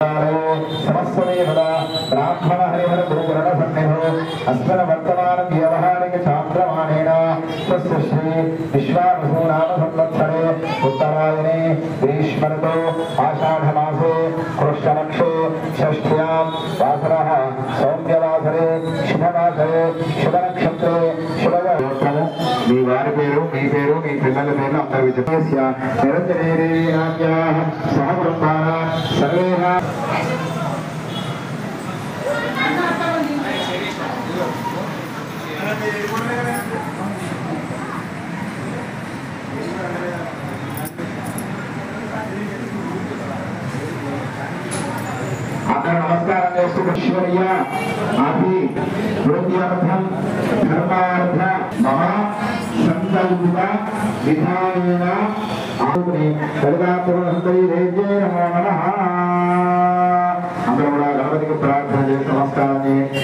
समस्तमेवदा ब्राह्मण हरिहर गुरुगुरण सन्निधो अस्मिन् वर्तमान व्यवहारिक चान्द्रमाणेन तस्य श्री विश्वावसु नाम संवत्सरे उत्तरायणे ग्रीष्मऋतौ आषाढमासे कृष्णपक्षे षष्ठ्यां वासरः सौम्यवासरे शुभवासरे शुभनक्षत्रे शुभयोगोत्तमो మీ వారి పేరు మీ పేరు మీ పిల్లల పేరు అందరూ విజయస్య నిరంజనే నాట్యాః సహకుటుంబాః సర్వేః అందరూ నమస్కారం చేస్తూ ఈశ్వర్య ఆది వృత్యార్థం ధర్మార్థ మహా సంకల్పిత విధానేన ఆవుని కళికాపురందరి దేవ్యే నమో నమః. అందరూ కూడా గణపతికి ప్రార్థన చేసి నమస్కారం చేయండి.